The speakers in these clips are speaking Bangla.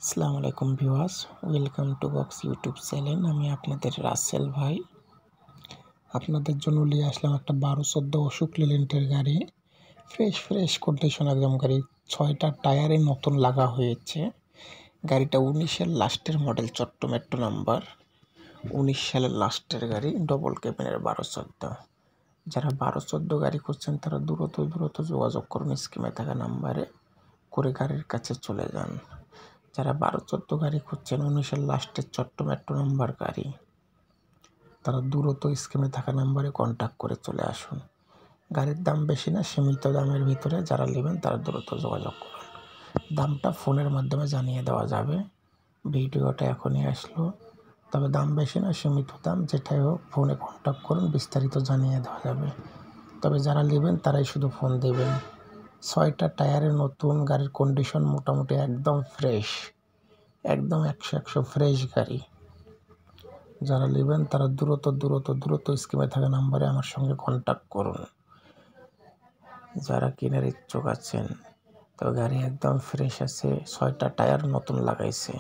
আসসালামু আলাইকুম viewers, welcome to box YouTube channel. আমি আপনাদের রাসেল ভাই। আপনাদের জন্য নিয়ে আসলাম একটা 12-14 অশোক লেল্যান্ডের গাড়ি। ফ্রেশ কন্ডিশন একদম গাড়ি। 6টা টায়ারে নতুন লাগা হয়েছে। গাড়িটা 19-এর লাস্টের মডেল, চট্ট মেট্রো নাম্বার। 19 সালের লাস্টের গাড়ি, ডবল কেবিনের 12-14। যারা 12-14 গাড়ি করছেন তারা দ্রুত যোগাযোগ করুন স্ক্রিনে থাকা নাম্বারে, করে গাড়ির কাছে চলে যান। যারা 12-14 গাড়ি খুঁজছেন 19-এর লাস্টের চট্ট মেট্রো নাম্বার গাড়ি, তারা দ্রুত স্ক্রিনে থাকা নাম্বারে কন্ট্যাক্ট করে চলে আসুন। গাড়ির দাম বেশি না, সীমিত দামের ভিতরে। যারা নেবেন তারা দ্রুত যোগাযোগ করুন। দামটা ফোনের মাধ্যমে জানিয়ে দেওয়া যাবে। ভিডিওটা এখনই আসলো, তবে দাম বেশি না, সীমিত দাম। যেটাই হোক ফোনে কন্ট্যাক্ট করুন, বিস্তারিত জানিয়ে দেওয়া যাবে। তবে যারা নেবেন তারাই শুধু ফোন দেবেন। 6টা টায়ারে নতুন, গাড়ির কন্ডিশন মোটামুটি একদম ফ্রেশ, একদম 100 ফ্রেশ গাড়ি। যারা নেবেন তারা দ্রুত স্ক্রিনে থাকা নাম্বারে আমার সঙ্গে কন্ট্যাক্ট করুন। যারা কেনার ইচ্ছুক আছেন, তবে গাড়ি একদম ফ্রেশ আছে, 6টা টায়ার নতুন লাগাইছে।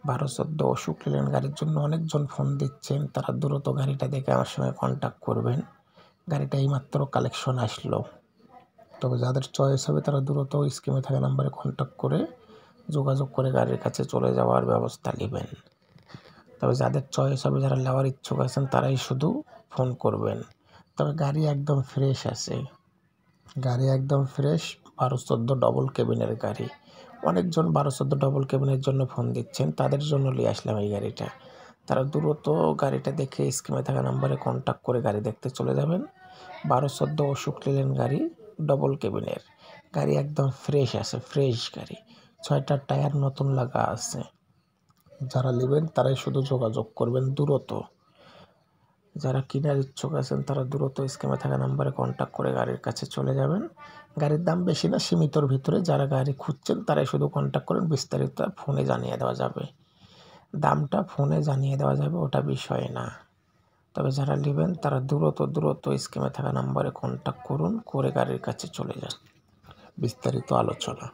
12-14 অশোক লেল্যান্ড গাড়ির জন্য অনেকজন ফোন দিচ্ছেন, তারা দ্রুত গাড়িটা দেখে আমার সঙ্গে কন্ট্যাক্ট করবেন। গাড়িটা এইমাত্র কালেকশন আসলো। তবে যাদের চয়েস হবে তারা দ্রুত স্ক্রিনে থাকা নাম্বারে কন্ট্যাক্ট করে যোগাযোগ করে গাড়ির কাছে চলে যাওয়ার ব্যবস্থা নেবেন। তবে যাদের চয়েস হবে, যারা নেওয়ার ইচ্ছুক আছেন, তারাই শুধু ফোন করবেন। তবে গাড়ি একদম ফ্রেশ আছে, গাড়ি একদম ফ্রেশ। 12-14 ডবল কেবিনের গাড়ি। অনেকজন 12-14 ডবল কেবিনের জন্য ফোন দিচ্ছেন, তাদের জন্য নিয়ে আসলাম এই গাড়িটা। তারা দ্রুত গাড়িটা দেখে স্ক্রিনে থাকা নাম্বারে কন্ট্যাক্ট করে গাড়ি দেখতে চলে যাবেন। 12-14 অশোক লেল্যান্ড গাড়ি, ডবল কেবিনের গাড়ি, একদম ফ্রেশ আছে, ফ্রেশ গাড়ি। 6টা টায়ার নতুন লাগা আছে। যারা নেবেন তারাই শুধু যোগাযোগ করবেন দ্রুত। যারা কেনার ইচ্ছুক আছেন তারা দ্রুত স্ক্রিনে থাকা নাম্বারে কন্ট্যাক্ট করে গাড়ির কাছে চলে যাবেন। গাড়ির দাম বেশি না, সীমিতর ভিতরে। যারা গাড়ি খুঁজছেন তারাই শুধু কন্ট্যাক্ট করেন, বিস্তারিত ফোনে জানিয়ে দেওয়া যাবে। দামটা ফোনে জানিয়ে দেওয়া যাবে, ওটা বিষয় না। তবে যারা নেবেন তারা দ্রুত স্ক্রিনে থাকা নাম্বারে কন্ট্যাক্ট করুন, করে গাড়ির কাছে চলে যান। বিস্তারিত আলোচনা।